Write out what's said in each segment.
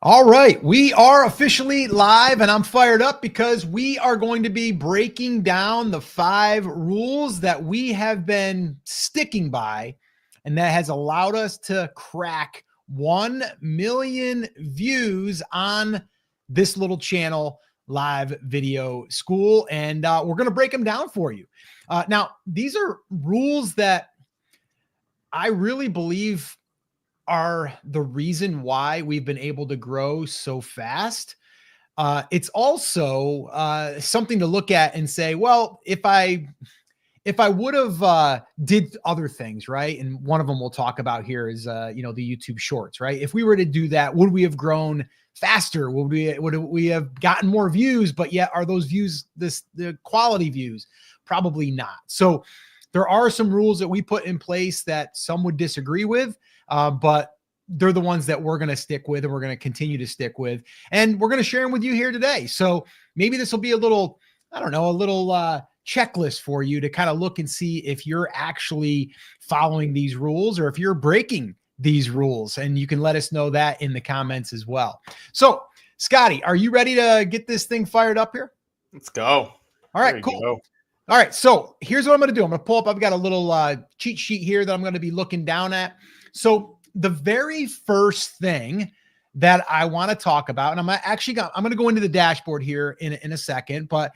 All right, we are officially live and I'm fired up because we are going to be breaking down the 5 rules that we have been sticking by and that has allowed us to crack 1 million views on this little channel, Live Video School. And we're going to break them down for you. Now, these are rules that I really believe are the reason why we've been able to grow so fast. It's also something to look at and say, well, if I would have did other things, right? And one of them we'll talk about here is the YouTube Shorts, right? If we were to do that, would we have grown faster? Would we have gotten more views? But yet, are those views the quality views? Probably not. So there are some rules that we put in place that some would disagree with. But they're the ones that we're going to stick with and we're going to continue to stick with. And we're going to share them with you here today. So maybe this will be a little, checklist for you to kind of look and see if you're actually following these rules or if you're breaking these rules. And you can let us know that in the comments as well. So, Scotty, are you ready to get this thing fired up here? Let's go. All right, cool. Go. All right, so here's what I'm going to do. I'm going to pull up. I've got a little cheat sheet here that I'm going to be looking down at. So the very first thing that I want to talk about, and I'm going to go into the dashboard here in a second, but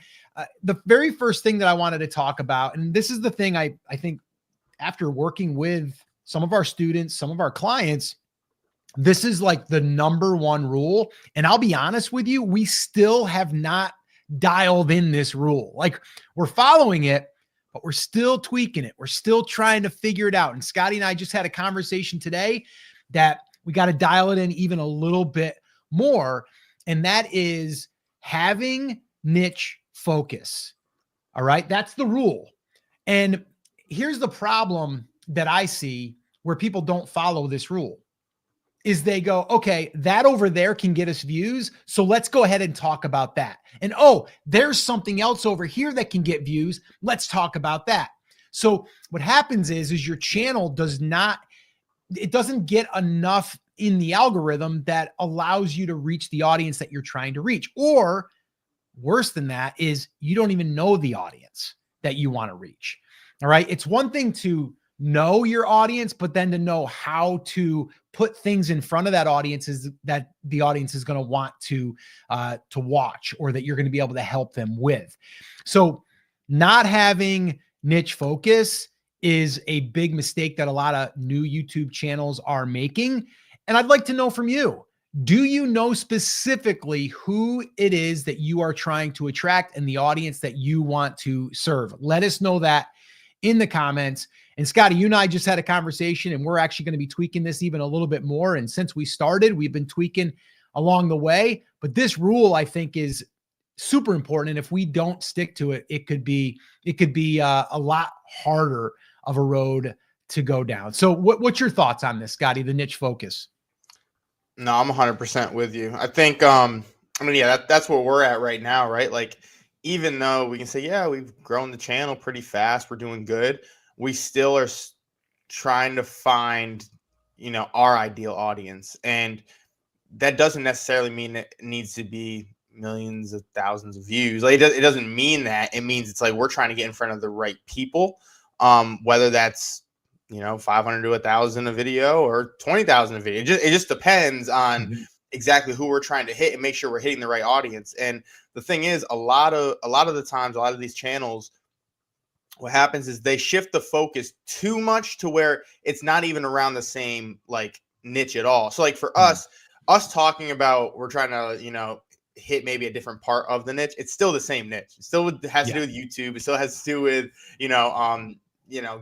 the very first thing that I wanted to talk about, and this is the thing I think after working with some of our students, some of our clients, this is like the number one rule. And I'll be honest with you, we still have not dialed in this rule. Like, we're following it, but we're still tweaking it. We're still trying to figure it out. And Scotty and I just had a conversation today that we got to dial it in even a little bit more. And that is having niche focus. All right. That's the rule. And here's the problem that I see where people don't follow this rule is they go, okay, that over there can get us views. So let's go ahead and talk about that. And oh, there's something else over here that can get views. Let's talk about that. So what happens is your channel doesn't get enough in the algorithm that allows you to reach the audience that you're trying to reach. Or worse than that is you don't even know the audience that you want to reach. All right. It's one thing to know your audience, but then to know how to put things in front of that audience is that the audience is going to want to watch, or that you're going to be able to help them with. So not having niche focus is a big mistake that a lot of new YouTube channels are making. And I'd like to know from you, do you know specifically who it is that you are trying to attract and the audience that you want to serve? Let us know that in the comments. And Scotty, you and I just had a conversation, and we're actually going to be tweaking this even a little bit more. And since we started, we've been tweaking along the way. But this rule, I think, is super important. And if we don't stick to it, it could be a lot harder of a road to go down. So what's your thoughts on this, Scotty, the niche focus? No, I'm 100% with you. I think, that's where we're at right now, right? Like, even though we can say, yeah, we've grown the channel pretty fast, we're doing good, we still are trying to find, our ideal audience. And that doesn't necessarily mean it needs to be millions of thousands of views. Like, it doesn't mean that. It means it's like we're trying to get in front of the right people, whether that's 500 to 1,000 a video or 20,000 a video. It just depends on exactly who we're trying to hit and make sure we're hitting the right audience. And the thing is, a lot of the times, a lot of these channels, what happens is they shift the focus too much to where it's not even around the same like niche at all. So like for us talking about, we're trying to, hit maybe a different part of the niche. It's still the same niche. It still has to do with YouTube. It still has to do with,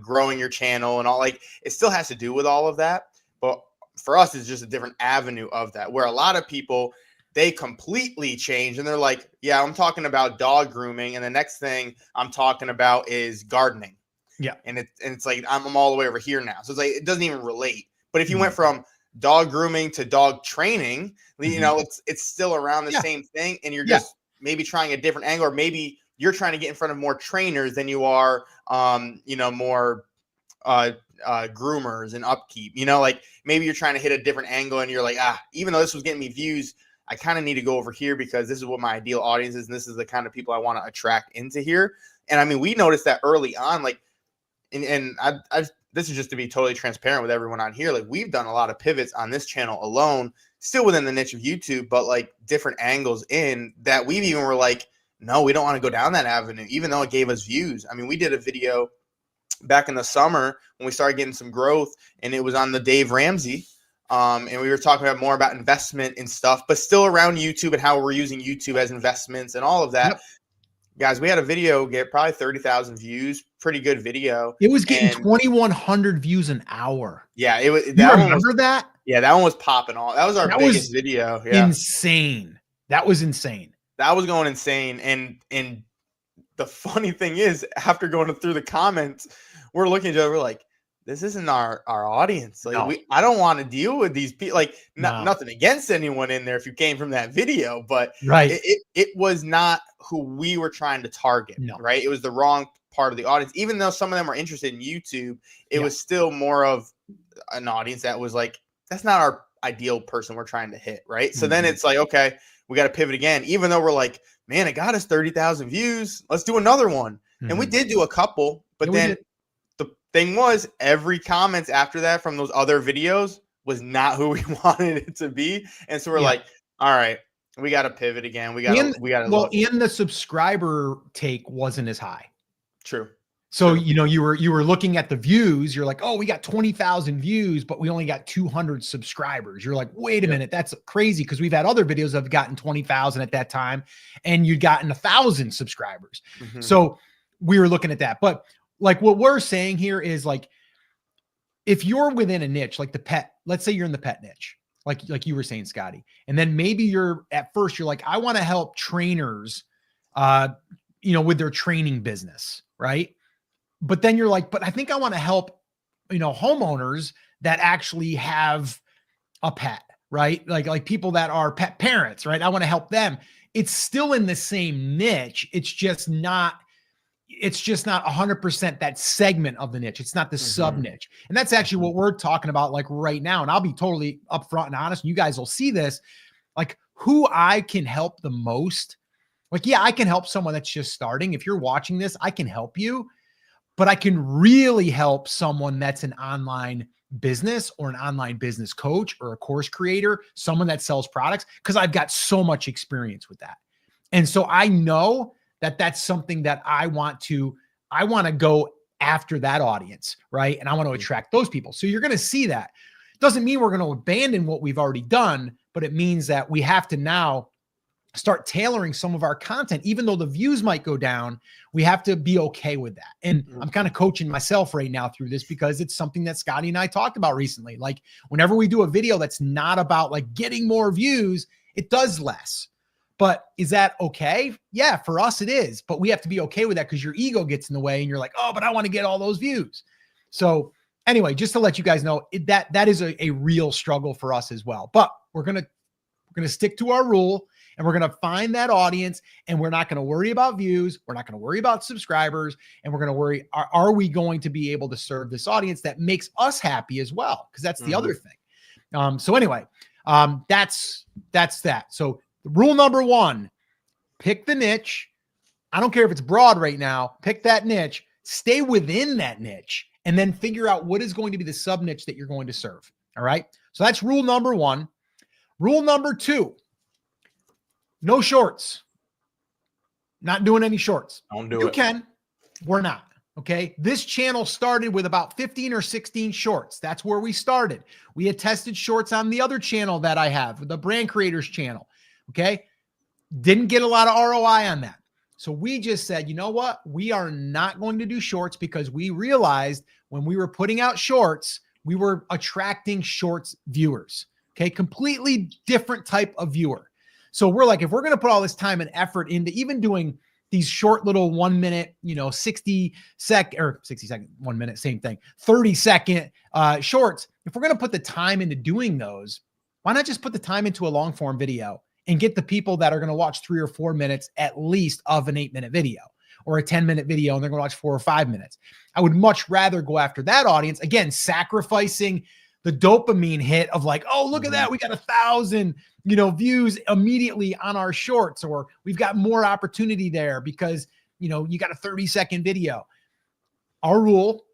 growing your channel and all. Like, it still has to do with all of that. But for us, it's just a different avenue of that, where a lot of people, they completely change and they're like, yeah, I'm talking about dog grooming, and the next thing I'm talking about is gardening. Yeah. And it's like I'm all the way over here now. So it's like it doesn't even relate. But if you went from dog grooming to dog training, it's still around the same thing, and you're just maybe trying a different angle, or maybe you're trying to get in front of more trainers than you are more groomers and upkeep. You know, like maybe you're trying to hit a different angle and you're like, even though this was getting me views, I kind of need to go over here because this is what my ideal audience is. And this is the kind of people I want to attract into here. And I mean, we noticed that early on, like, and this is just to be totally transparent with everyone on here. Like, we've done a lot of pivots on this channel alone, still within the niche of YouTube, but like different angles in that we even were like, no, we don't want to go down that avenue, even though it gave us views. I mean, we did a video back in the summer when we started getting some growth, and it was on the Dave Ramsey. And we were talking about more about investment and stuff, but still around YouTube and how we're using YouTube as investments and all of that. Yep. Guys, we had a video get probably 30,000 views. Pretty good video. It was getting 2,100 views an hour. Yeah, it was. You remember that? Yeah, that one was popping off. That was our biggest video. Yeah. Insane. That was insane. That was going insane. And the funny thing is, after going through the comments, we're looking at each other, we're like, this isn't our audience. Like, no. I don't want to deal with these people. Like, nothing against anyone in there if you came from that video, but right, it was not who we were trying to target. No. Right, it was the wrong part of the audience. Even though some of them were interested in YouTube, it was still more of an audience that was like, that's not our ideal person we're trying to hit. Right, so then it's like, okay, we got to pivot again. Even though we're like, man, it got us 30,000 views. Let's do another one, and we did do a couple, but then. Thing was, every comments after that from those other videos was not who we wanted it to be, and so we're like, all right, we got to pivot again. We got to well, and the subscriber take wasn't as high. True. So you know, you were looking at the views. You're like, oh, we got 20,000 views, but we only got 200 subscribers. You're like, wait a minute, that's crazy, because we've had other videos that have gotten 20,000 at that time, and you'd gotten 1,000 subscribers. So we were looking at that, but. Like what we're saying here is like, if you're within a niche, like the pet, let's say you're in the pet niche, like you were saying, Scotty, and then maybe you're like, I want to help trainers, you know, with their training business. Right. But then you're like, but I think I want to help, you know, homeowners that actually have a pet, right? Like people that are pet parents, right? I want to help them. It's still in the same niche. It's just not 100% that segment of the niche. It's not the sub niche. And that's actually what we're talking about like right now. And I'll be totally upfront and honest. And you guys will see this, like who I can help the most. Like, yeah, I can help someone that's just starting. If you're watching this, I can help you, but I can really help someone that's an online business or an online business coach or a course creator, someone that sells products, because I've got so much experience with that. And so I know that's something that I want to go after that audience, right? And I want to attract those people. So you're going to see that. Doesn't mean we're going to abandon what we've already done, but it means that we have to now start tailoring some of our content. Even though the views might go down, we have to be okay with that. And I'm kind of coaching myself right now through this, because it's something that Scotty and I talked about recently. Like whenever we do a video that's not about like getting more views, it does less. But is that okay? Yeah, for us it is. But we have to be okay with that, because your ego gets in the way and you're like, oh, but I want to get all those views. So anyway, just to let you guys know, that is a real struggle for us as well. But we're gonna stick to our rule, and we're gonna find that audience, and we're not gonna worry about views. We're not gonna worry about subscribers, and we're gonna worry, are we going to be able to serve this audience that makes us happy as well? Because that's the other thing. So anyway, that's that. So rule number one, pick the niche. I don't care if it's broad right now. Pick that niche, stay within that niche, and then figure out what is going to be the sub niche that you're going to serve. All right. So that's rule number one. Rule number two, no shorts. Not doing any shorts. Don't do it. You can. We're not. Okay. This channel started with about 15 or 16 shorts. That's where we started. We had tested shorts on the other channel that I have, the Brand Creators channel. Okay. Didn't get a lot of ROI on that. So we just said, you know what? We are not going to do shorts, because we realized when we were putting out shorts, we were attracting shorts viewers. Okay. Completely different type of viewer. So we're like, if we're going to put all this time and effort into even doing these short little 1 minute, 60 second, 1 minute, same thing, 30-second shorts. If we're going to put the time into doing those, why not just put the time into a long form video and get the people that are going to watch 3 or 4 minutes at least of an 8-minute video, or a 10-minute video and they're going to watch 4 or 5 minutes. I would much rather go after that audience. Again, sacrificing the dopamine hit of like, oh, look at that. We got 1,000, views immediately on our shorts, or we've got more opportunity there because, you got a 30-second video. Our rule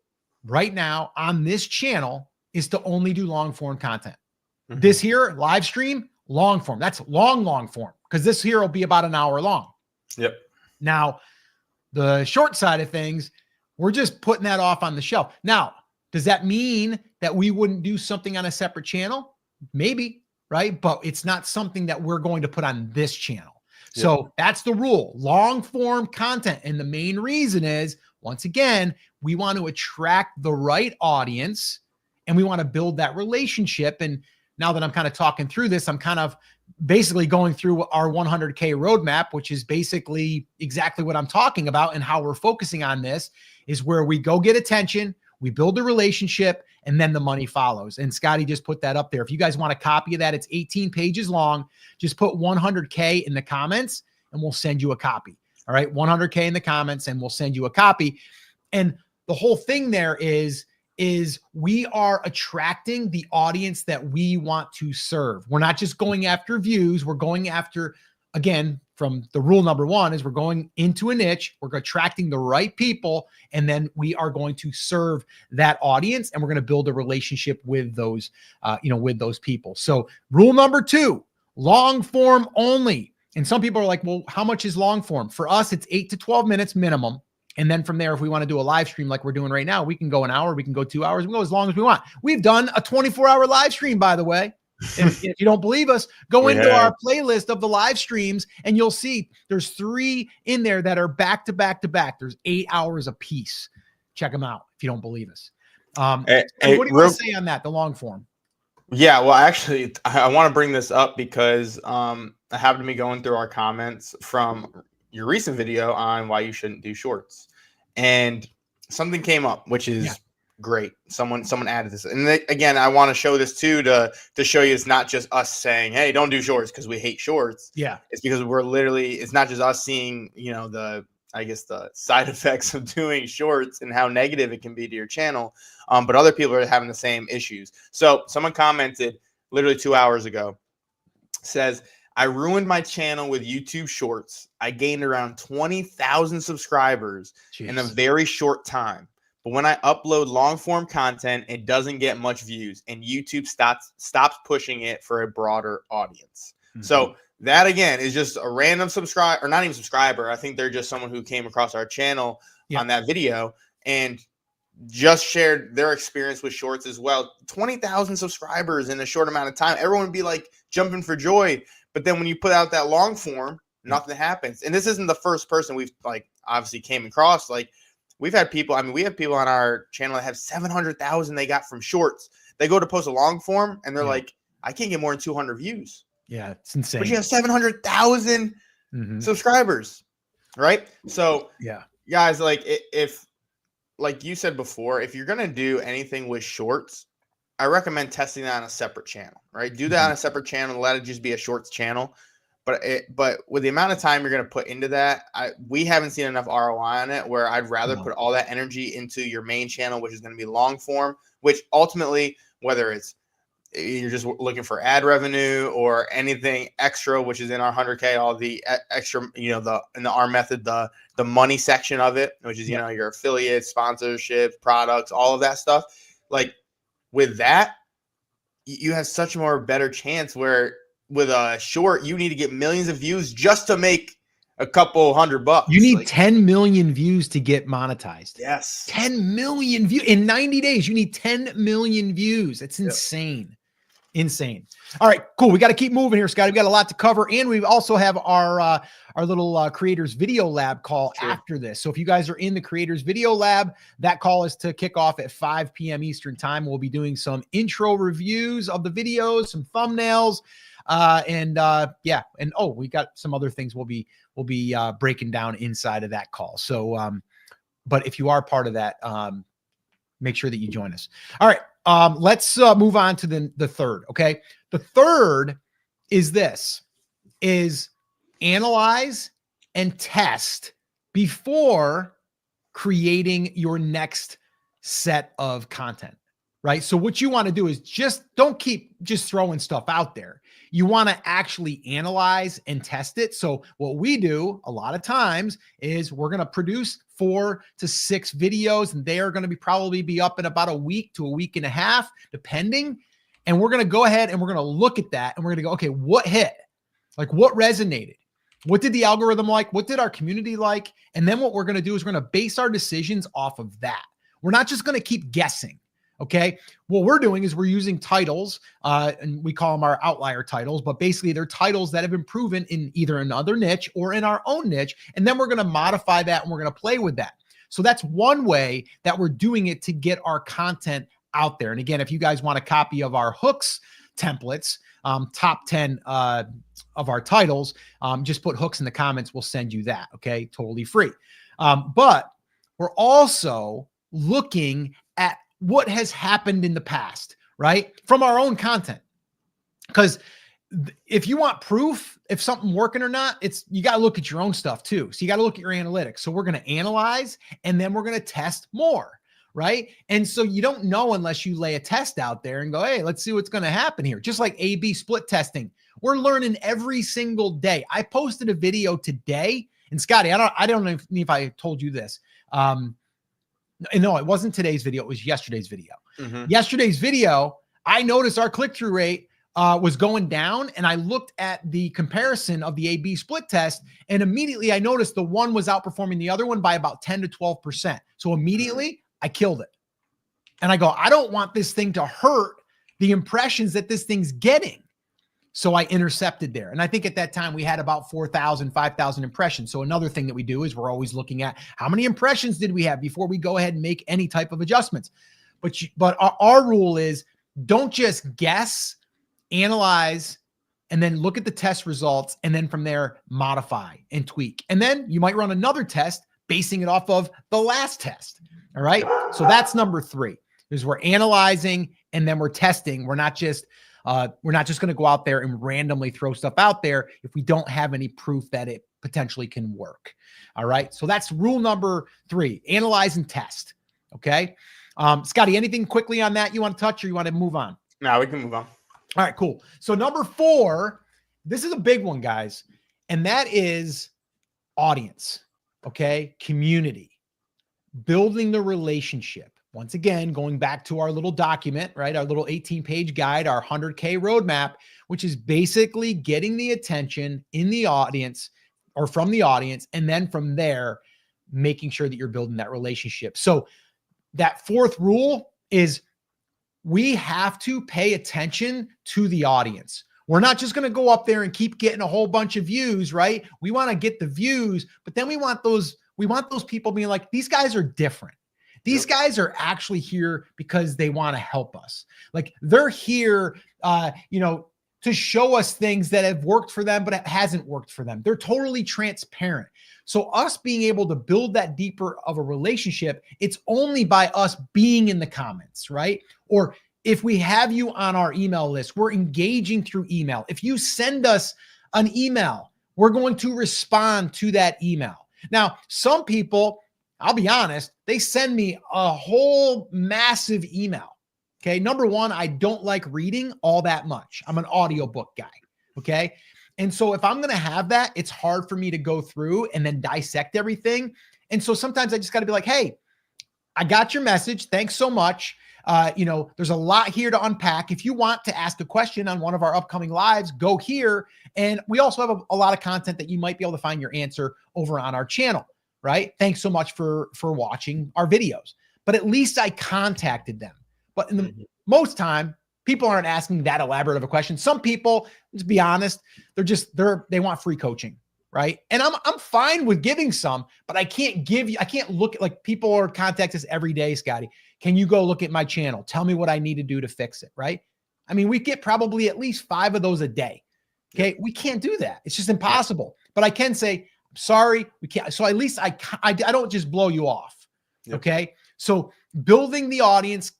right now on this channel is to only do long form content. This here live stream, long form. That's long form, because this here will be about an hour long. Yep. Now, the short side of things, we're just putting that off on the shelf. Now, does that mean that we wouldn't do something on a separate channel? Maybe, right? But it's not something that we're going to put on this channel. Yep. So that's the rule, long form content. And the main reason is, once again, we want to attract the right audience and we want to build that relationship. And now that I'm kind of talking through this, I'm kind of basically going through our 100K roadmap, which is basically exactly what I'm talking about. And how we're focusing on this is where we go get attention, we build a relationship, and then the money follows. And Scotty just put that up there. If you guys want a copy of that, it's 18 pages long. Just put 100K in the comments and we'll send you a copy. All right. 100K in the comments and we'll send you a copy. And the whole thing there is we are attracting the audience that we want to serve. We're not just going after views. We're going after, again, from the rule number one is we're going into a niche. We're attracting the right people. And then we are going to serve that audience and we're going to build a relationship with those, with those people. So rule number 2, long form only. And some people are like, well, how much is long form? For us, it's 8 to 12 minutes minimum. And then from there, if we want to do a live stream like we're doing right now, we can go an hour, we can go 2 hours, we can go as long as we want. We've done a 24-hour live stream, by the way. If you don't believe us, go into our playlist of the live streams and you'll see there's 3 in there that are back to back to back. There's 8 hours a piece. Check them out if you don't believe us. So what do you want to say on that, the long form? Yeah, well, actually, I want to bring this up because I happened to be going through our comments from your recent video on why you shouldn't do shorts, and something came up, which is great. Someone added this, and again, I want to show this too to show you it's not just us saying, "Hey, don't do shorts" because we hate shorts. Yeah, it's because we're literally. It's not just us seeing, the side effects of doing shorts and how negative it can be to your channel, but other people are having the same issues. So someone commented literally 2 hours ago, says, I ruined my channel with YouTube Shorts. I gained around 20,000 subscribers in a very short time. But when I upload long form content, it doesn't get much views, and YouTube stops pushing it for a broader audience. So that, again, is just a random subscriber, or not even subscriber. I think they're just someone who came across our channel on that video and just shared their experience with shorts as well. 20,000 subscribers in a short amount of time. Everyone would be like jumping for joy. But then when you put out that long form, nothing happens. And this isn't the first person we've obviously came across. We've had people, we have people on our channel that have 700,000 they got from shorts. They go to post a long form and they're like, I can't get more than 200 views. Yeah, it's insane. But you have 700,000 subscribers, right? So, guys, if like you said before, if you're going to do anything with shorts, I recommend testing that on a separate channel, right? Do that on a separate channel. Let it just be a shorts channel. But with the amount of time you're going to put into that, we haven't seen enough ROI on it where I'd rather put all that energy into your main channel, which is going to be long form, which ultimately, whether it's you're just looking for ad revenue or anything extra, which is in our 100K, all the extra, in the R method, the money section of it, which is, your affiliates, sponsorships, products, all of that stuff. With that, you have such a more better chance where with a short, you need to get millions of views just to make a couple $100. You need 10 million views to get monetized. Yes. 10 million views in 90 days. You need 10 million views. It's insane. Insane. All right, cool. We got to keep moving here, Scott. We got a lot to cover. And we also have our little creators video lab call after this. So if you guys are in the creators video lab, that call is to kick off at 5 p.m. Eastern time. We'll be doing some intro reviews of the videos, some thumbnails, and we got some other things we'll be breaking down inside of that call. So, but if you are part of that, make sure that you join us. All right. Let's move on to the third. Okay. The third is analyze and test before creating your next set of content, right? So what you want to do is just don't keep just throwing stuff out there. You want to actually analyze and test it. So what we do a lot of times is we're going to produce 4 to 6 videos, and they are going to probably be up in about a week to a week and a half, depending. And we're going to go ahead and we're going to look at that and we're going to go, okay, what hit? Like what resonated? What did the algorithm like? What did our community like? And then what we're going to do is we're going to base our decisions off of that. We're not just going to keep guessing. Okay. What we're doing is we're using titles, and we call them our outlier titles, but basically they're titles that have been proven in either another niche or in our own niche. And then we're going to modify that and we're going to play with that. So that's one way that we're doing it to get our content out there. And again, if you guys want a copy of our hooks templates, top 10 of our titles, just put hooks in the comments. We'll send you that. Okay. Totally free. But we're also looking at what has happened in the past, right? From our own content. Because if you want proof, if something working or not, you got to look at your own stuff too. So you got to look at your analytics. So we're going to analyze and then we're going to test more, right? And so you don't know unless you lay a test out there and go, hey, let's see what's going to happen here. Just like A/B split testing. We're learning every single day. I posted a video today, and Scotty, I don't know if I told you this. No, it wasn't today's video. It was yesterday's video. Mm-hmm. Yesterday's video, I noticed our click-through rate was going down, and I looked at the comparison of the A/B split test, and immediately I noticed the one was outperforming the other one by about 10 to 12%. So immediately I killed it. And I go, I don't want this thing to hurt the impressions that this thing's getting. So I intercepted there. And I think at that time we had about 4,000, 5,000 impressions. So another thing that we do is we're always looking at how many impressions did we have before we go ahead and make any type of adjustments. But our rule is don't just guess, analyze, and then look at the test results. And then from there, modify and tweak. And then you might run another test basing it off of the last test. All right. So that's number 3 is we're analyzing and then we're testing. We're not just going to go out there and randomly throw stuff out there if we don't have any proof that it potentially can work. All right. So that's rule number 3, analyze and test. Okay. Scotty, anything quickly on that you want to touch or you want to move on? No, we can move on. All right, cool. So number 4, this is a big one, guys. And that is audience. Okay. Community, building the relationship. Once again, going back to our little document, right? Our little 18-page guide, our 100K roadmap, which is basically getting the attention in the audience or from the audience. And then from there, making sure that you're building that relationship. So that 4th rule is we have to pay attention to the audience. We're not just going to go up there and keep getting a whole bunch of views, right? We want to get the views, but then we want those people being like, these guys are different. These guys are actually here because they want to help us. Like they're here, to show us things that have worked for them, but it hasn't worked for them. They're totally transparent. So us being able to build that deeper of a relationship, it's only by us being in the comments, right? Or if we have you on our email list, we're engaging through email. If you send us an email, we're going to respond to that email. Now, some people, I'll be honest, they send me a whole massive email. Okay. Number 1, I don't like reading all that much. I'm an audiobook guy. Okay. And so if I'm going to have that, it's hard for me to go through and then dissect everything. And so sometimes I just got to be like, hey, I got your message. Thanks so much. There's a lot here to unpack. If you want to ask a question on one of our upcoming lives, go here. And we also have a lot of content that you might be able to find your answer over on our channel. Right? Thanks so much for watching our videos. But at least I contacted them. But in the most time, people aren't asking that elaborate of a question. Some people, let's be honest, they want free coaching, right? And I'm fine with giving some, but I can't look at, like, people are contact us every day, Scotty. Can you go look at my channel? Tell me what I need to do to fix it, right? I mean, we get probably at least 5 of those a day. Okay. We can't do that. It's just impossible. But I can say, sorry, we can't. So at least I don't just blow you off. Yep. Okay. So building the audience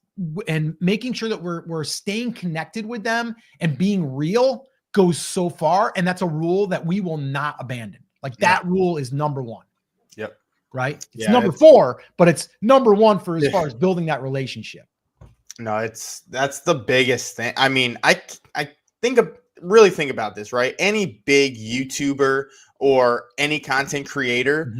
and making sure that we're staying connected with them and being real goes so far. And that's a rule that we will not abandon. Like that rule is number 1. Yep. right? It's Yeah, number 4, but it's number 1 for as far as building that relationship. No, that's the biggest thing. I mean, I really think about this, right? Any big YouTuber or any content creator,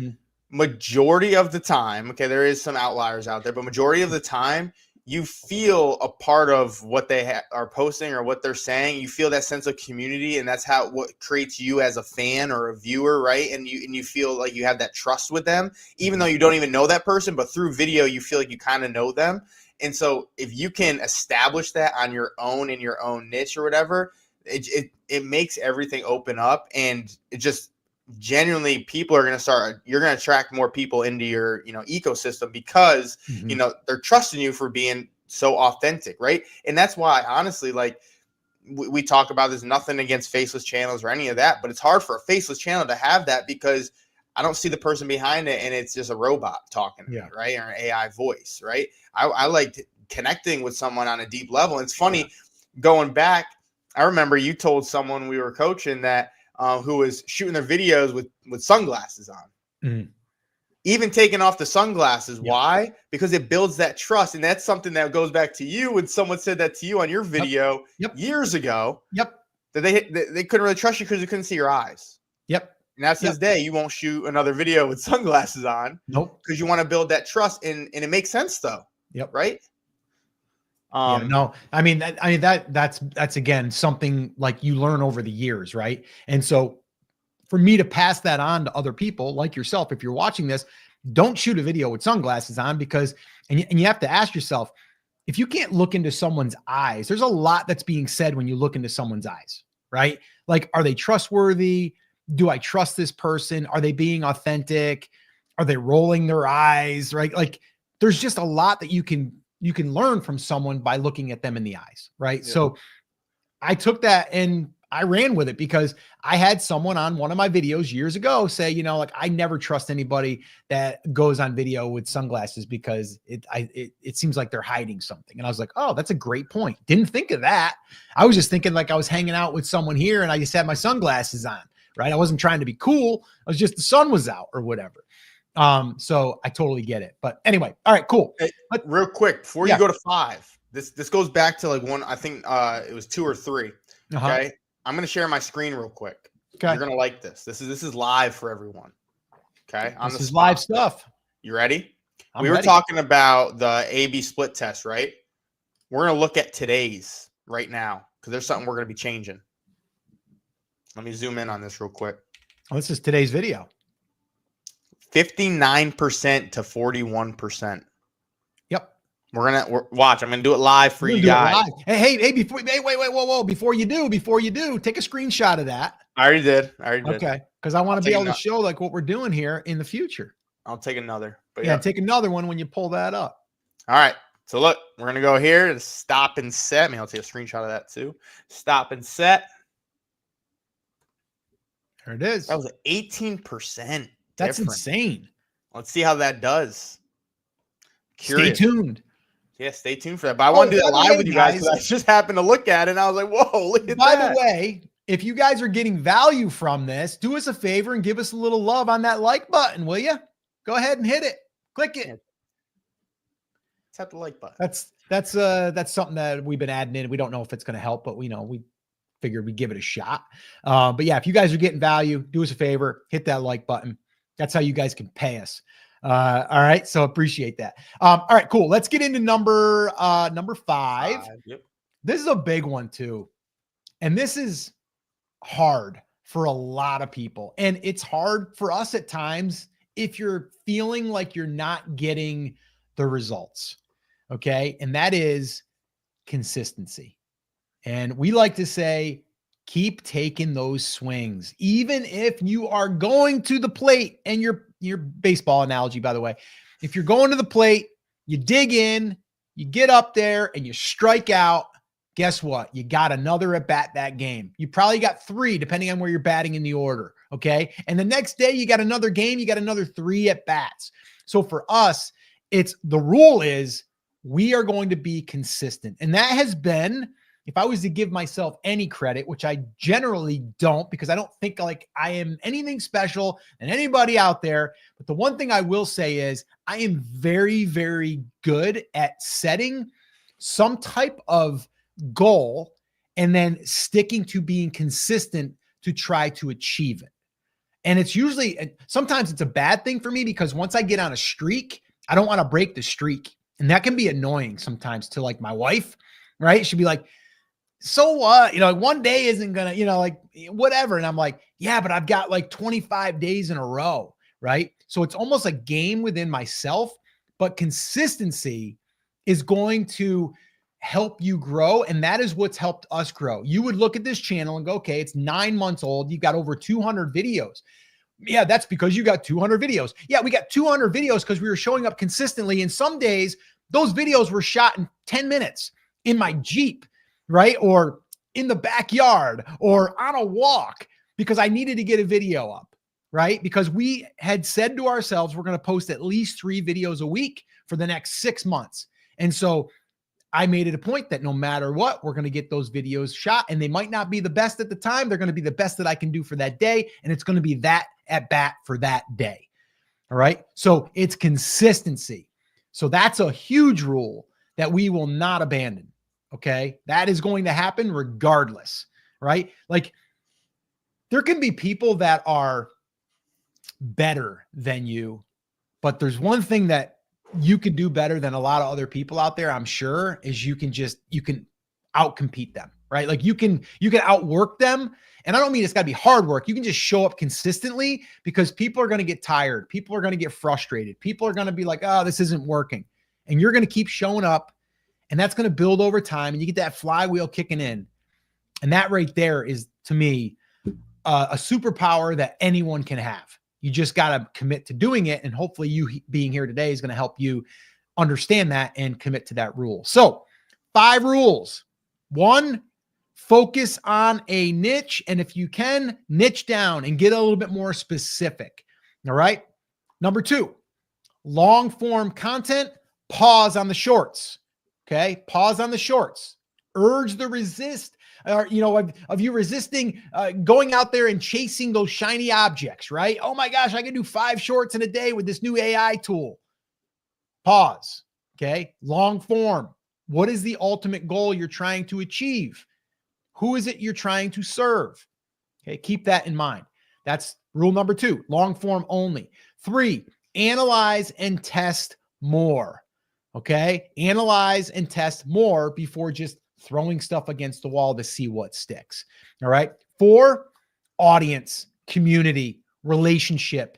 majority of the time, okay, there is some outliers out there, but majority of the time, you feel a part of what they are posting or what they're saying. You feel that sense of community, and that's what creates you as a fan or a viewer, right? And you feel like you have that trust with them, even though you don't even know that person, but through video, you feel like you kind of know them. And so if you can establish that on your own in your own niche or whatever, it makes everything open up, and it just genuinely people are going to start, you're going to attract more people into your, ecosystem because, they're trusting you for being so authentic. Right. And that's why, honestly, like we talk about, there's nothing against faceless channels or any of that, but it's hard for a faceless channel to have that because I don't see the person behind it, and it's just a robot talking to me, right? Or an AI voice, right? I like connecting with someone on a deep level. And it's funny, going back, I remember you told someone we were coaching that who was shooting their videos with sunglasses on. Even taking off the sunglasses. Why? Because it builds that trust. And that's something that goes back to you when someone said that to you on your video years ago. That they couldn't really trust you because they couldn't see your eyes. And that's his day. You won't shoot another video with sunglasses on. Because you want to build that trust. And it makes sense though. Right? No, I mean, that's again, something like you learn over the years. Right. And so for me to pass that on to other people like yourself, if you're watching this, don't shoot a video with sunglasses on, because, and you have to ask yourself, if you can't look into someone's eyes, there's a lot that's being said when you look into someone's eyes, right? Like, are they trustworthy? Do I trust this person? Are they being authentic? Are they rolling their eyes? Right? Like, there's just a lot that you can learn from someone by looking at them in the eyes. Right. So I took that and I ran with it, because I had someone on one of my videos years ago say, like, I never trust anybody that goes on video with sunglasses because it seems like they're hiding something. And I was like, oh, that's a great point. Didn't think of that. I was just thinking like I was hanging out with someone here and I just had my sunglasses on, right? I wasn't trying to be cool. I was just, the sun was out or whatever. So I totally get it. But anyway, all right, cool. Hey, real quick, before you go to 5, this goes back to like one, I think it was 2 or 3. Okay. I'm going to share my screen real quick. Okay. You're going to like this. This is live for everyone. Okay. This is live stuff. You ready? I'm ready. Were talking about the A/B split test, right? We're going to look at today's right now, because there's something we're going to be changing. Let me zoom in on this real quick. Oh, this is today's video. 59% to 41%. We're watch. I'm gonna do it live for you guys. Hey, whoa. Before you do, take a screenshot of that. I already did. Okay, because I want to be able to show like what we're doing here in the future. I'll take another. But take another one when you pull that up. All right. So look, we're gonna go here to stop and set. Maybe I'll take a screenshot of that too. Stop and set. There it is. That was 18%. That's insane. Let's see how that does. Curious. Stay tuned. Yeah, stay tuned for that. But I want to do that live with you guys, because I just happened to look at it and I was like, whoa, look at that. By the way, if you guys are getting value from this, do us a favor and give us a little love on that like button, will you? Go ahead and hit it. Click it. Let's hit the like button. That's something that we've been adding in. We don't know if it's going to help, but we figured we'd give it a shot. But yeah, if you guys are getting value, do us a favor, hit that like button. That's how you guys can pay us. All right. So appreciate that. All right, cool. Let's get into number 5. Yep. This is a big one too. And this is hard for a lot of people. And it's hard for us at times if you're feeling like you're not getting the results. Okay. And that is consistency. And we like to say, keep taking those swings, even if you are going to the plate. And your baseball analogy, by the way, if you're going to the plate, you dig in, you get up there and you strike out. Guess what? You got another at bat that game. You probably got 3, depending on where you're batting in the order. Okay. And the next day you got another game, you got another 3 at bats. So for us, the rule is we are going to be consistent. And that has been if I was to give myself any credit, which I generally don't, because I don't think like I am anything special than anybody out there. But the one thing I will say is I am very, very good at setting some type of goal and then sticking to being consistent to try to achieve it. And it's usually, sometimes it's a bad thing for me because once I get on a streak, I don't want to break the streak. And that can be annoying sometimes to like my wife, right? She'd be like, so what? One day isn't going to, like whatever. And I'm like, yeah, but I've got like 25 days in a row, right? So it's almost a game within myself, but consistency is going to help you grow. And that is what's helped us grow. You would look at this channel and go, okay, it's 9 months old. You've got over 200 videos. Yeah, that's because you got 200 videos. Yeah, we got 200 videos because we were showing up consistently. And some days those videos were shot in 10 minutes in my Jeep, right? Or in the backyard or on a walk because I needed to get a video up, right? Because we had said to ourselves, we're going to post at least 3 videos a week for the next 6 months. And so I made it a point that no matter what, we're going to get those videos shot, and they might not be the best at the time. They're going to be the best that I can do for that day. And it's going to be that at bat for that day. All right. So it's consistency. So that's a huge rule that we will not abandon. Okay. That is going to happen regardless, right? Like there can be people that are better than you, but there's one thing that you can do better than a lot of other people out there, I'm sure, is you can outcompete them, right? Like you can outwork them. And I don't mean it's got to be hard work. You can just show up consistently because people are going to get tired. People are going to get frustrated. People are going to be like, oh, this isn't working. And you're going to keep showing up, and that's going to build over time, and you get that flywheel kicking in. And that right there is, to me, a superpower that anyone can have. You just got to commit to doing it. And hopefully you being here today is going to help you understand that and commit to that rule. So 5 rules. 1, focus on a niche. And if you can, niche down and get a little bit more specific. All right. Number 2, long form content, pause on the shorts. Okay. Pause on the shorts. Urge the resist. Or, of you resisting going out there and chasing those shiny objects, right? Oh my gosh, I can do 5 shorts in a day with this new AI tool. Pause. Okay. Long form. What is the ultimate goal you're trying to achieve? Who is it you're trying to serve? Okay. Keep that in mind. That's rule number 2, long form only. 3, analyze and test more. Okay. Analyze and test more before just throwing stuff against the wall to see what sticks. All right. 4, audience, community, relationship,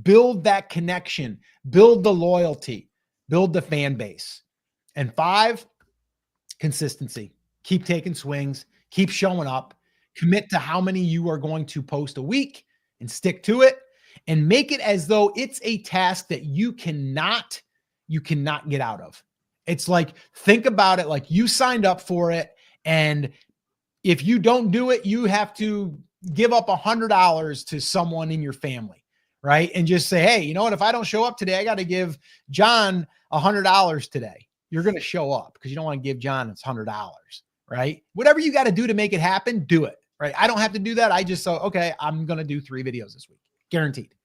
build that connection, build the loyalty, build the fan base. And 5, consistency. Keep taking swings, keep showing up, commit to how many you are going to post a week and stick to it, and make it as though it's a task that you cannot get out of. It's like, think about it like you signed up for it. And if you don't do it, you have to give up $100 to someone in your family, right? And just say, hey, you know what? If I don't show up today, I got to give John $100 today. You're going to show up because you don't want to give John his $100, right? Whatever you got to do to make it happen, do it, right? I don't have to do that. I just okay, I'm going to do 3 videos this week, guaranteed.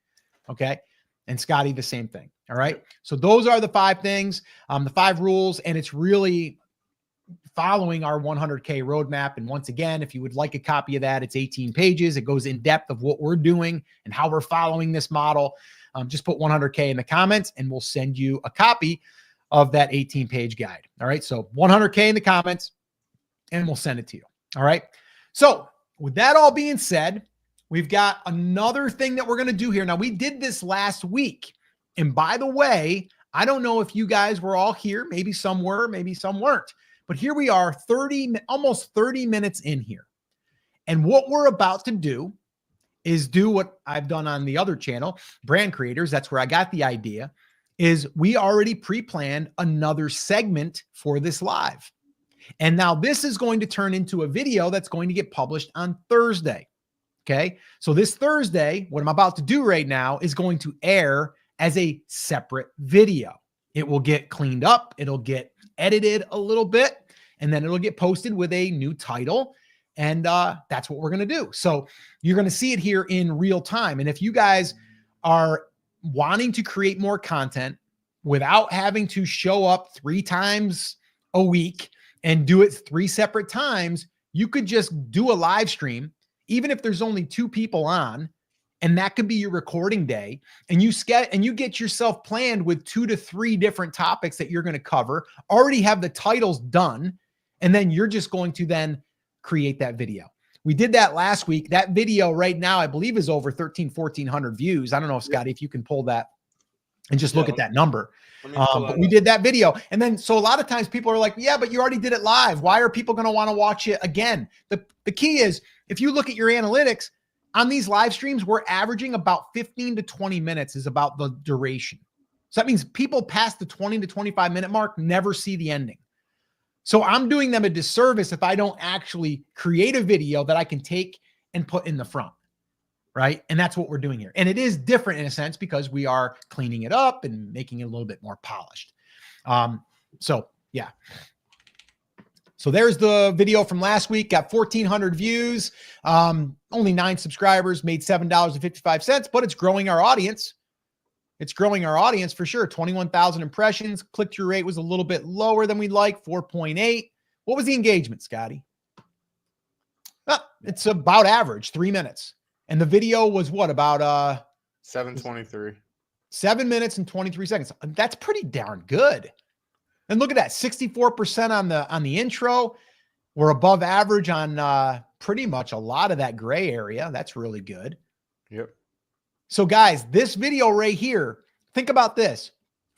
Okay. And Scotty, the same thing. All right. So those are the 5 things, the 5 rules, and it's really following our 100K roadmap. And once again, if you would like a copy of that, it's 18 pages. It goes in depth of what we're doing and how we're following this model. Just put 100K in the comments and we'll send you a copy of that 18-page guide. All right. So 100K in the comments and we'll send it to you. All right. So with that all being said, we've got another thing that we're going to do here. Now, we did this last week. And by the way, I don't know if you guys were all here. Maybe some were, maybe some weren't. But here we are, almost 30 minutes in here. And what we're about to do is do what I've done on the other channel, Brand Creators. That's where I got the idea, is we already pre-planned another segment for this live. And now this is going to turn into a video that's going to get published on Thursday. Okay. So this Thursday, what I'm about to do right now is going to air as a separate video. It will get cleaned up. It'll get edited a little bit. and then it'll get posted with a new title. And that's what we're going to do. So you're going to see it here in real time. And if you guys are wanting to create more content without having to show up 3 times a week and do it 3 separate times, you could just do a live stream, even if there's only 2 people on, and that could be your recording day. And you get yourself planned with 2 to 3 different topics that you're going to cover, already have the titles done. And then you're just going to then create that video. We did that last week. That video right now, I believe, is over 1,400 views. I don't know, Scotty, if you can pull that and just look at that number. But we did that video. And then, so a lot of times people are like, yeah, but you already did it live. Why are people going to want to watch it again? The key is, if you look at your analytics on these live streams, we're averaging about 15 to 20 minutes is about the duration. So that means people past the 20 to 25 minute mark never see the ending. So I'm doing them a disservice if I don't actually create a video that I can take and put in the front, right? And that's what we're doing here. And it is different in a sense because we are cleaning it up and making it a little bit more polished. So yeah. So there's the video from last week, got 1,400 views, only 9 subscribers, made $7.55, but it's growing our audience. It's growing our audience for sure. 21,000 impressions. Click-through rate was a little bit lower than we'd like, 4.8. What was the engagement, Scotty? It's about average, 3 minutes. And the video was what, about 7:23. 7 minutes and 23 seconds. That's pretty darn good. And look at that, 64% on the intro. We're above average on pretty much a lot of that gray area. That's really good. Yep. So guys, this video right here, think about this,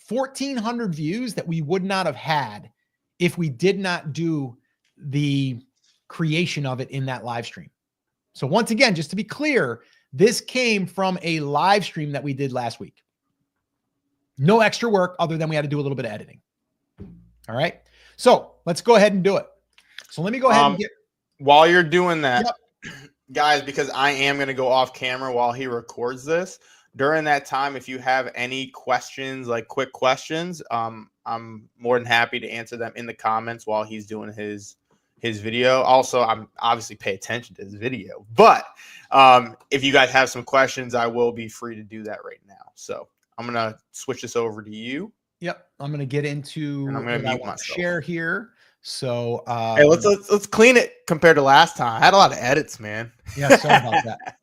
1,400 views that we would not have had if we did not do the creation of it in that live stream. So once again, just to be clear, this came from a live stream that we did last week. No extra work other than we had to do a little bit of editing. All right. So let's go ahead and do it. So let me go ahead and get. While you're doing that, guys, because I am going to go off camera while he records this. During that time, if you have any questions, like quick questions, I'm more than happy to answer them in the comments while he's doing his video. Also, I'm obviously pay attention to his video, but if you guys have some questions, I will be free to do that right now. So I'm going to switch this over to you. Yep. I'm going to get into and I'm going to mute myself. Share here. So hey, let's clean it compared to last time. I had a lot of edits, man. Yeah, sorry about that.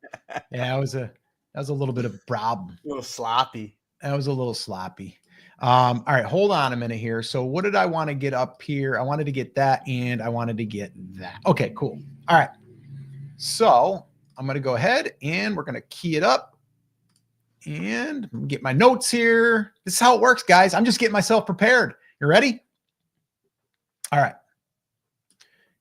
Yeah, that was a little bit of a problem. A little sloppy. That was a little sloppy. All right, hold on a minute here. So what did I want to get up here? I wanted to get that and I wanted to get that. Okay, cool. All right. So I'm going to go ahead and we're going to key it up and get my notes here. This is how it works, guys. I'm just getting myself prepared. You ready? All right.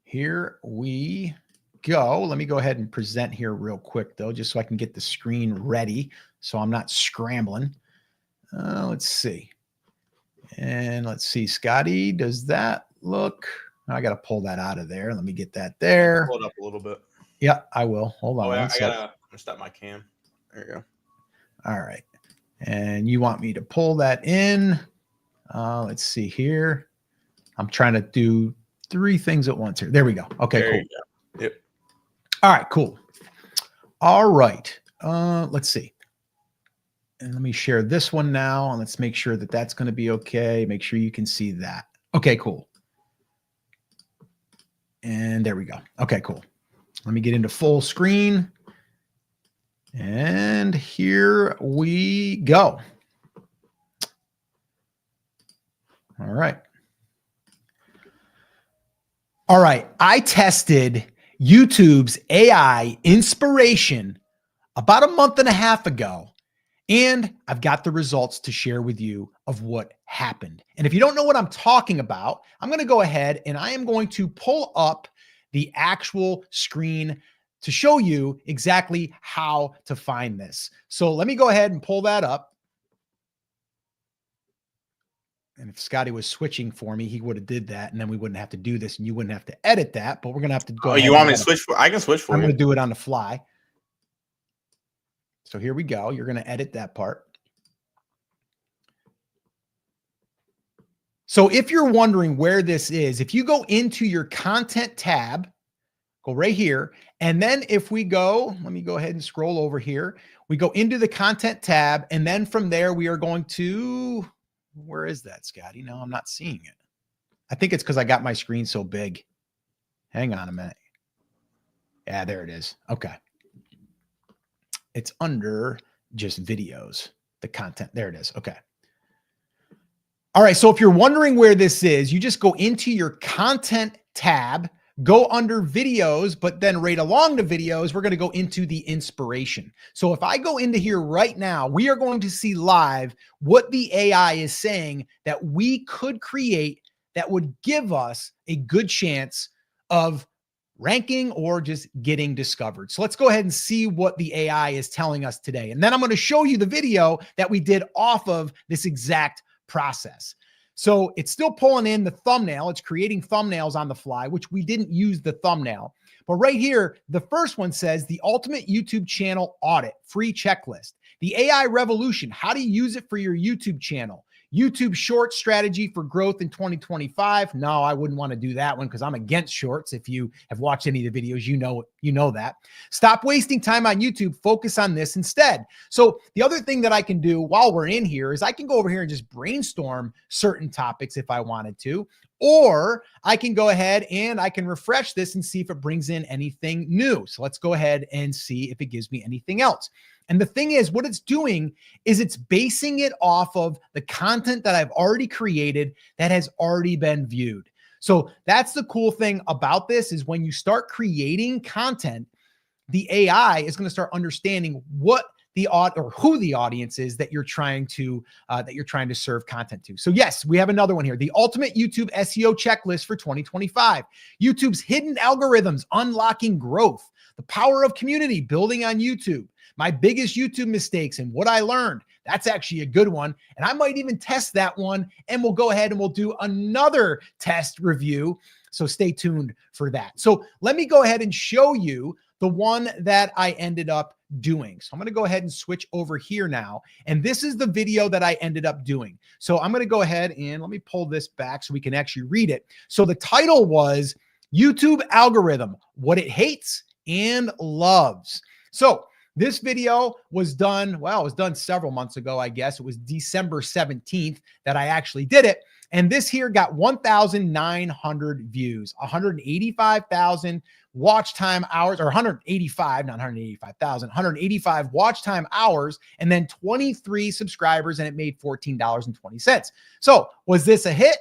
Here we go. Let me go ahead and present here real quick, though, just so I can get the screen ready so I'm not scrambling. Let's see. And let's see, Scotty, does that look? I got to pull that out of there. Let me get that there. Hold up a little bit. Yeah, I will. Hold on. I got to stop my cam. There you go. All right. And you want me to pull that in. Let's see here. I'm trying to do 3 things at once here. There we go. Okay, there cool. You go. Yep. All right, cool. All right. Let's see. And let me share this one now. And let's make sure that that's going to be okay. Make sure you can see that. Okay, cool. And there we go. Okay, cool. Let me get into full screen. And here we go. All right. All right. I tested YouTube's AI inspiration about a month and a half ago, and I've got the results to share with you of what happened. And if you don't know what I'm talking about, I'm going to go ahead and I am going to pull up the actual screen to show you exactly how to find this. So let me go ahead and pull that up. And if Scotty was switching for me, he would have did that, and then we wouldn't have to do this, and you wouldn't have to edit that. But we're gonna have to go. Oh, you want me to switch for? I can switch for you. I'm gonna do it on the fly. So here we go. You're gonna edit that part. So if you're wondering where this is, if you go into your content tab, go right here. And then if we go, let me go ahead and scroll over here. We go into the content tab. And then from there, we are going to, where is that, Scotty? No, I'm not seeing it. I think it's because I got my screen so big. Hang on a minute. Yeah, there it is. Okay. It's under just videos, the content. There it is. Okay. All right. So if you're wondering where this is, you just go into your content tab, go under videos, but then right along the videos, we're going to go into the inspiration. So if I go into here right now, we are going to see live what the AI is saying that we could create that would give us a good chance of ranking or just getting discovered. So let's go ahead and see what the AI is telling us today. And then I'm going to show you the video that we did off of this exact process. So it's still pulling in the thumbnail. It's creating thumbnails on the fly, which we didn't use the thumbnail. But right here, the first one says the ultimate YouTube channel audit, free checklist. The AI revolution, how to use it for your YouTube channel. YouTube short strategy for growth in 2025. No, I wouldn't want to do that one because I'm against shorts. If you have watched any of the videos, you know that. Stop wasting time on YouTube. Focus on this instead. So the other thing that I can do while we're in here is I can go over here and just brainstorm certain topics if I wanted to, or I can go ahead and I can refresh this and see if it brings in anything new. So let's go ahead and see if it gives me anything else. And the thing is, what it's doing is it's basing it off of the content that I've already created that has already been viewed. So that's the cool thing about this is when you start creating content, the AI is going to start understanding what the or who the audience is that you're trying to serve content to. So yes, we have another one here. The ultimate YouTube SEO checklist for 2025. YouTube's hidden algorithms, unlocking growth, the power of community, building on YouTube. My biggest YouTube mistakes and what I learned. That's actually a good one. And I might even test that one and we'll go ahead and we'll do another test review. So stay tuned for that. So let me go ahead and show you the one that I ended up doing. So I'm going to go ahead and switch over here now. And this is the video that I ended up doing. So I'm going to go ahead and let me pull this back so we can actually read it. So the title was YouTube Algorithm, What It Hates and Loves. So this video was done, well, it was done several months ago, I guess. It was December 17th that I actually did it. And this here got 1,900 views, 185,000 watch time hours, or 185, not 185,000, 185 watch time hours, and then 23 subscribers, and it made $14.20. So was this a hit?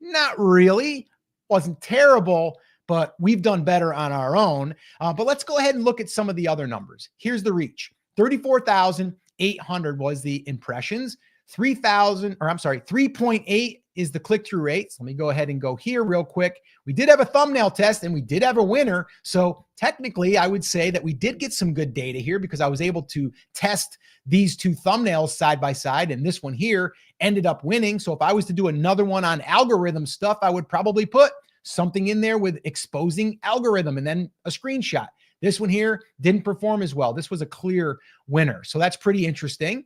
Not really. Wasn't terrible, but we've done better on our own. But let's go ahead and look at some of the other numbers. Here's the reach. 34,800 was the impressions. 3.8 is the click-through rate. So let me go ahead and go here real quick. We did have a thumbnail test and we did have a winner. So technically I would say that we did get some good data here because I was able to test these two thumbnails side by side. And this one here ended up winning. So if I was to do another one on algorithm stuff, I would probably put something in there with exposing algorithm and then a screenshot. This one here didn't perform as well. This was a clear winner. So that's pretty interesting.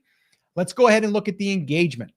Let's go ahead and look at the engagement.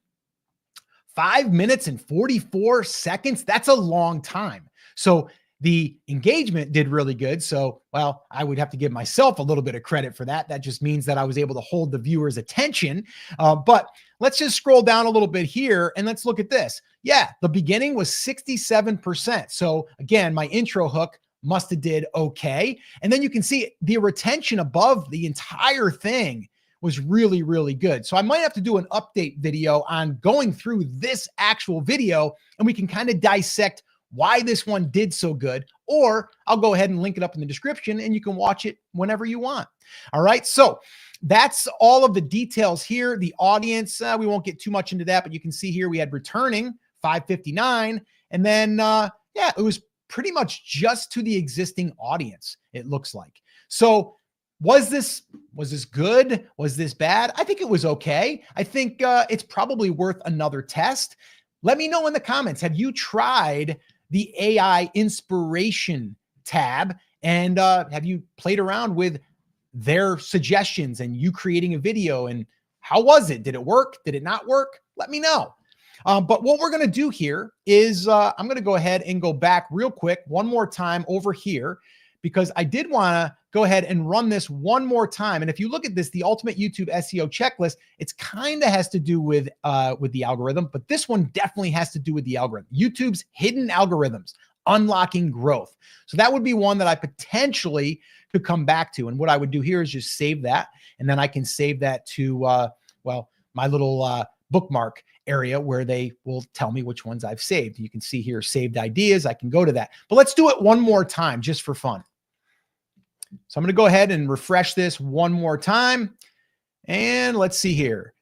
5 minutes and 44 seconds. That's a long time. So the engagement did really good. So, well, I would have to give myself a little bit of credit for that. That just means that I was able to hold the viewer's attention. But let's just scroll down a little bit here and let's look at this. Yeah, the beginning was 67%. So again, my intro hook must have did okay. And then you can see the retention above the entire thing was really, really good. So I might have to do an update video on going through this actual video and we can kind of dissect why this one did so good, or I'll go ahead and link it up in the description and you can watch it whenever you want. All right. So that's all of the details here. The audience, we won't get too much into that, but you can see here we had returning 559. And then, yeah, it was pretty much just to the existing audience, it looks like. So was this good? Was this bad? I think it was okay. I think it's probably worth another test. Let me know in the comments. Have you tried the AI inspiration tab? And have you played around with their suggestions and you creating a video? And how was it? Did it work? Did it not work? Let me know. But what we're going to do here is I'm going to go ahead and go back real quick one more time over here, because I did want to go ahead and run this one more time. And if you look at this, the ultimate YouTube SEO checklist, it's kind of has to do with the algorithm, but this one definitely has to do with the algorithm. YouTube's hidden algorithms, unlocking growth. So that would be one that I potentially could come back to. And what I would do here is just save that. And then I can save that to, well, my little bookmark area where they will tell me which ones I've saved. You can see here, saved ideas. I can go to that, but let's do it one more time just for fun. So I'm going to go ahead and refresh this one more time. And let's see here.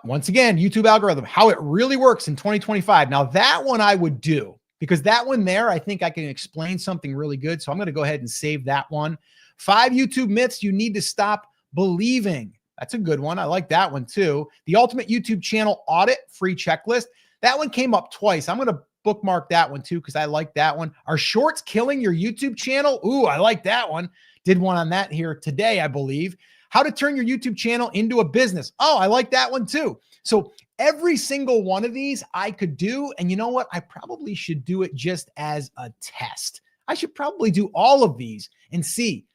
Once again, YouTube algorithm, how it really works in 2025. Now that one I would do, because that one there, I think I can explain something really good. So I'm going to go ahead and save that one. 5 YouTube myths you need to stop believing. That's a good one. I like that one too. The ultimate YouTube channel audit free checklist. That one came up twice. I'm going to bookmark that one too, because I like that one. Are shorts killing your YouTube channel? Ooh, I like that one. Did one on that here today, I believe. How to turn your YouTube channel into a business. Oh, I like that one too. So every single one of these I could do. And you know what? I probably should do it just as a test. I should probably do all of these and see,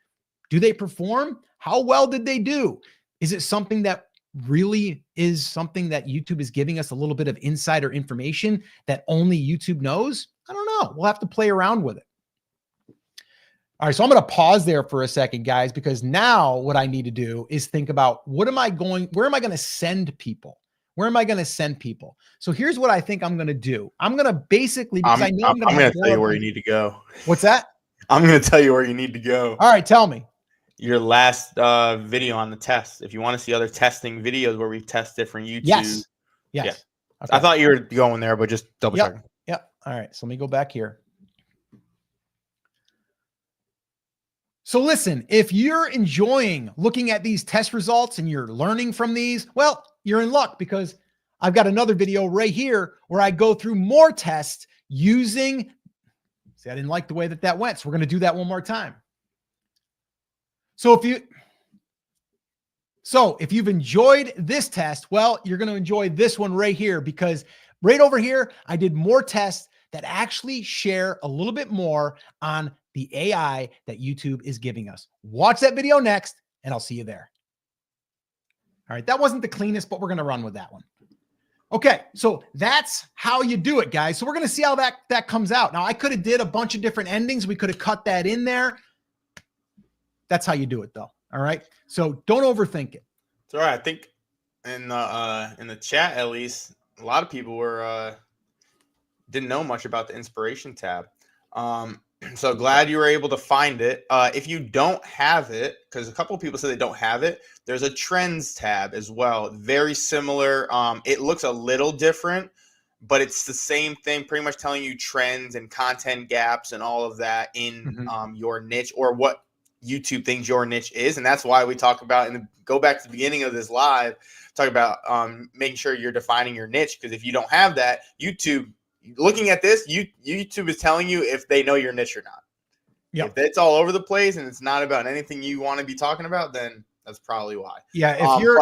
do they perform? How well did they do? Is it something that really is something that YouTube is giving us a little bit of insider information that only YouTube knows? I don't know. We'll have to play around with it. All right, so I'm going to pause there for a second, guys, because now what I need to do is think about where am I going to send people? Where am I going to send people? So here's what I think I'm going to do. I'm going to basically, because I know I'm going to tell you where you need to go. What's that? I'm going to tell you where you need to go. All right, tell me. Your last video on the test. If you want to see other testing videos where we test different YouTube. Yes. Yeah. Okay. I thought you were going there, but just double checking. Yep. All right. So let me go back here. So listen, if you're enjoying looking at these test results and you're learning from these, well, you're in luck, because I've got another video right here where I go through more tests using, see, I didn't like the way that went. So we're going to do that one more time. So if you've enjoyed this test, well, you're going to enjoy this one right here, because right over here, I did more tests that actually share a little bit more on the AI that YouTube is giving us. Watch that video next, and I'll see you there. All right, that wasn't the cleanest, but we're going to run with that one. Okay, so that's how you do it, guys. So we're going to see how that comes out. Now, I could have did a bunch of different endings. We could have cut that in there. That's how you do it, though. All right, so don't overthink it. It's all right. I think in the chat, at least, a lot of people were didn't know much about the inspiration tab. So glad you were able to find it. If you don't have it, because a couple of people said they don't have it, there's a trends tab as well. Very similar. It looks a little different, but it's the same thing, pretty much telling you trends and content gaps and all of that in your niche, or what YouTube thinks your niche is. And that's why we talk about, and go back to the beginning of this live, talk about making sure you're defining your niche. Because if you don't have that, YouTube, looking at this, YouTube is telling you if they know your niche or not. Yep. If it's all over the place and it's not about anything you want to be talking about, then that's probably why. Yeah,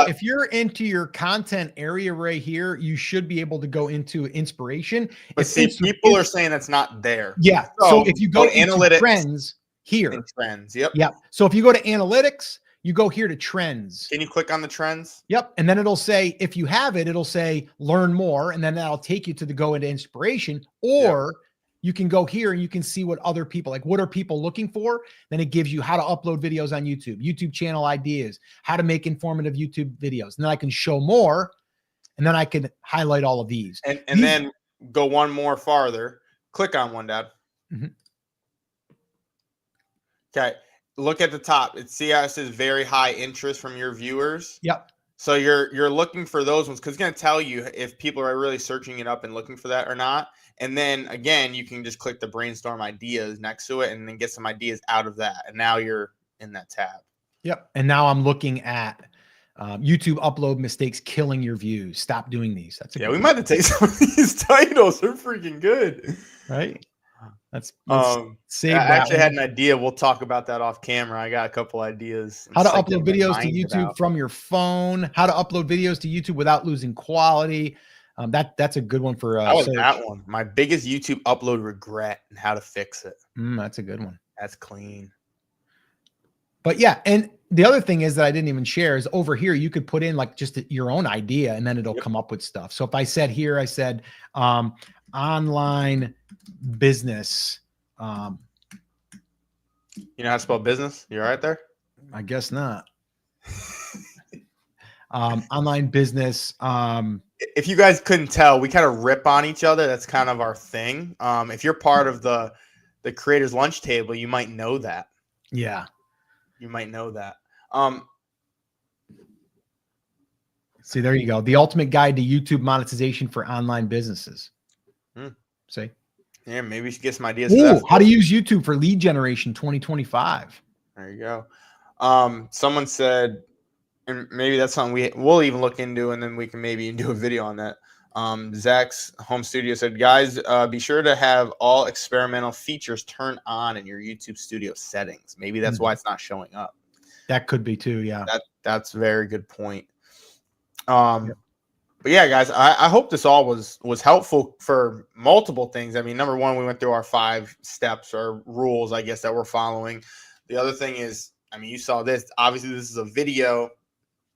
if you're into your content area right here, you should be able to go into inspiration. But see, people are saying that's not there. Yeah. So if you go to analytics, trends here. Trends. Yep. Yep. So if you go to analytics, you go here to trends. Can you click on the trends? Yep. And then it'll say, if you have it, it'll say learn more. And then that'll take you to the go into inspiration. Or you can go here and you can see what other people, like what are people looking for? Then it gives you how to upload videos on YouTube, YouTube channel ideas, how to make informative YouTube videos. And then I can show more. And then I can highlight all of these. And then go one more farther. Click on one, Dad. Okay. Look at the top. See how it says very high interest from your viewers? Yep. So you're looking for those ones, because it's going to tell you if people are really searching it up and looking for that or not. And then again, you can just click the brainstorm ideas next to it and then get some ideas out of that. And now you're in that tab. Yep. And now I'm looking at YouTube upload mistakes killing your views. Stop doing these. That's we might have to take some of these titles. They're freaking good. Right. Let's save that. I actually had an idea. We'll talk about that off camera. I got a couple ideas. How to upload videos to YouTube from your phone. How to upload videos to YouTube without losing quality. That's a good one for How was search. that one? My biggest YouTube upload regret and how to fix it. That's a good one. That's clean. But yeah, and the other thing is that I didn't even share is over here, you could put in like just your own idea and then it'll come up with stuff. So if I said here, I said online business. You know how to spell business? You all right there? I guess not. Online business. If you guys couldn't tell, we kind of rip on each other. That's kind of our thing. If you're part of the creators lunch table, you might know that. Yeah. You might know that. See, there you go. The ultimate guide to YouTube monetization for online businesses. See? Yeah, maybe we should get some ideas. Ooh, how to use YouTube for lead generation 2025. There you go. Someone said, and maybe that's something we'll even look into, and then we can maybe do a video on that. Zach's home studio said, guys, be sure to have all experimental features turned on in your YouTube studio settings. Maybe that's why it's not showing up. That could be too. Yeah. That's a very good point. But yeah, guys, I hope this all was helpful for multiple things. I mean, number one, we went through our 5 steps or rules, I guess, that we're following. The other thing is, I mean, you saw this. Obviously, this is a video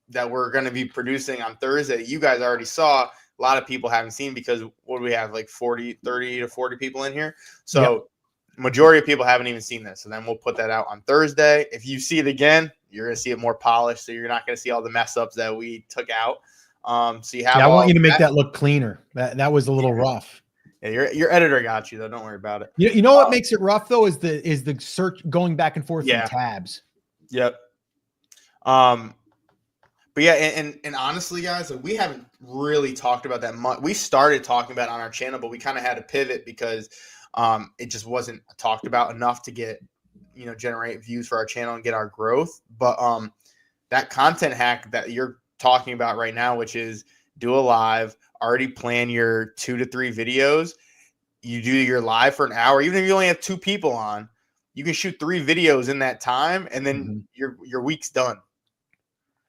that we're going to be producing on Thursday. You guys already saw. A lot of people haven't seen because what do we have, like 30 to 40 people in here? So majority of people haven't even seen this. So then we'll put that out on Thursday. If you see it again, you're going to see it more polished. So you're not going to see all the mess ups that we took out. So you have. I want you to make that look cleaner. That was a little rough. Yeah, your editor got you though. Don't worry about it. You know what makes it rough though is the search going back and forth in tabs. Yep. But yeah, and honestly, guys, we haven't really talked about that much. We started talking about it on our channel, but we kind of had to pivot because it just wasn't talked about enough to get, generate views for our channel and get our growth. But that content hack that you're talking about right now, which is do a live, already plan your 2 to 3 videos. You do your live for an hour, even if you only have 2 people on, you can shoot 3 videos in that time, and then your week's done.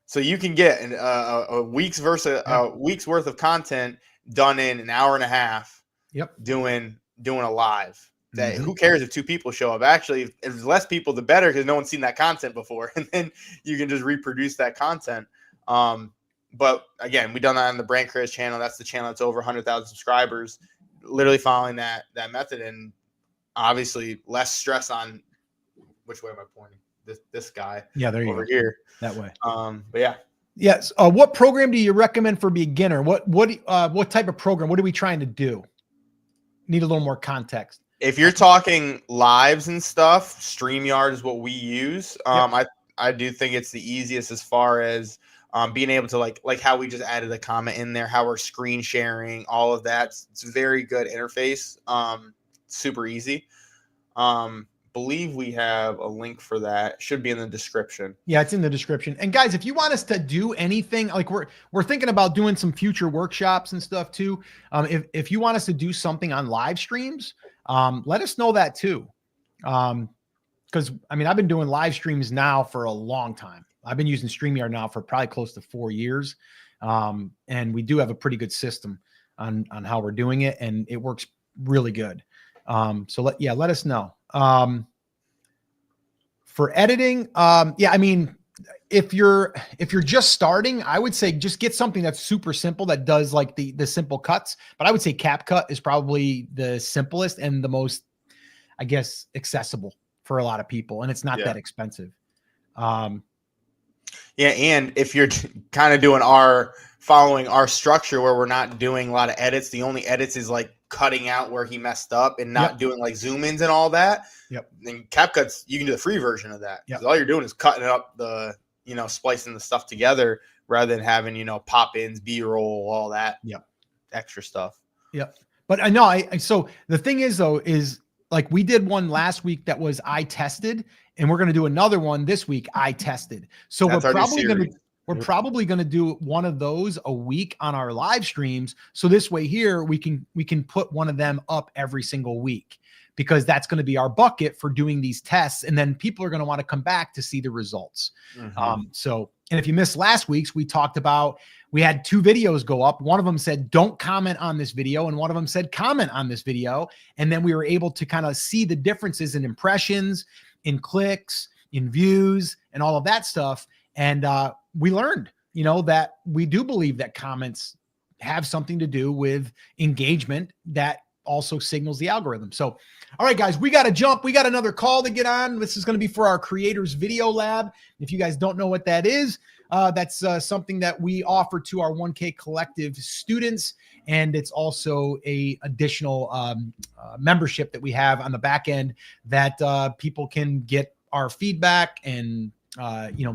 So you can get a week's worth of content done in an hour and a half. Yep. Doing a live. That who cares if 2 people show up? Actually, if there's less people, the better, because no one's seen that content before, and then you can just reproduce that content. But again, we done that on the Brand Creators channel. That's the channel that's over 100,000 subscribers. Literally following that method, and obviously less stress on which way am I pointing? This guy. Yeah, there you over go. Here that way. But yeah. Yes. What program do you recommend for beginner? What type of program? What are we trying to do? Need a little more context. If you're talking lives and stuff, StreamYard is what we use. I do think it's the easiest as far as being able to like how we just added a comment in there, how we're screen sharing, all of that. It's a very good interface. Super easy. Believe we have a link for that. It should be in the description. Yeah, it's in the description. And guys, if you want us to do anything, like we're thinking about doing some future workshops and stuff too. If you want us to do something on live streams, let us know that too. Because I mean, I've been doing live streams now for a long time. I've been using StreamYard now for probably close to 4 years. And we do have a pretty good system on how we're doing it, and it works really good. So let us know. For editing, I mean, if you're just starting, I would say just get something that's super simple that does like the simple cuts. But I would say CapCut is probably the simplest and the most, I guess, accessible for a lot of people, and it's not that expensive. Yeah, and if you're kind of following our structure where we're not doing a lot of edits, the only edits is like cutting out where he messed up and not doing like zoom ins and all that. Yep. Then CapCut's, you can do the free version of that. Yep. All you're doing is cutting up splicing the stuff together rather than having, pop ins, B-roll, all that. Yep. Extra stuff. Yep. But I know so the thing is though, is like we did one last week that was I tested, and we're going to do another one this week. I tested. So we're probably going to do one of those a week on our live streams. So this way here, we can put one of them up every single week, because that's going to be our bucket for doing these tests. And then people are going to want to come back to see the results. So And if you missed last week's, we talked about, we had 2 videos go up. One of them said, don't comment on this video. And one of them said, comment on this video. And then we were able to kind of see the differences in impressions, in clicks, in views, and all of that stuff. And we learned, that we do believe that comments have something to do with engagement that also signals the algorithm. So, all right, guys, we got to jump. We got another call to get on. This is going to be for our Creators Video Lab. If you guys don't know what that is, that's something that we offer to our 1K Collective students. And it's also a additional membership that we have on the back end that people can get our feedback, and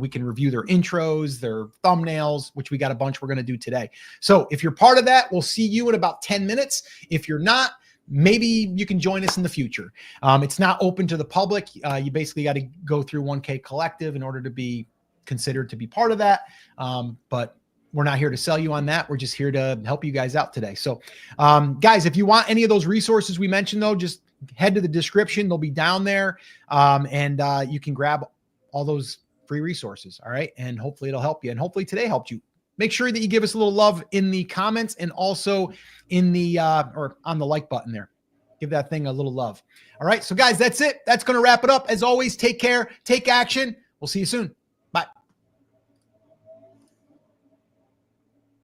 we can review their intros, their thumbnails, which we got a bunch we're going to do today. So if you're part of that, we'll see you in about 10 minutes. If you're not, maybe you can join us in the future. It's not open to the public. You basically got to go through 1K Collective in order to be considered to be part of that. But we're not here to sell you on that. We're just here to help you guys out today. So guys, if you want any of those resources we mentioned, though, just head to the description. They'll be down there. And you can grab all those free resources. All right. And hopefully it'll help you. And hopefully today helped you. Make sure that you give us a little love in the comments and also in the or on the like button there. Give that thing a little love. All right. So guys, that's it. That's going to wrap it up. As always, take care, take action. We'll see you soon.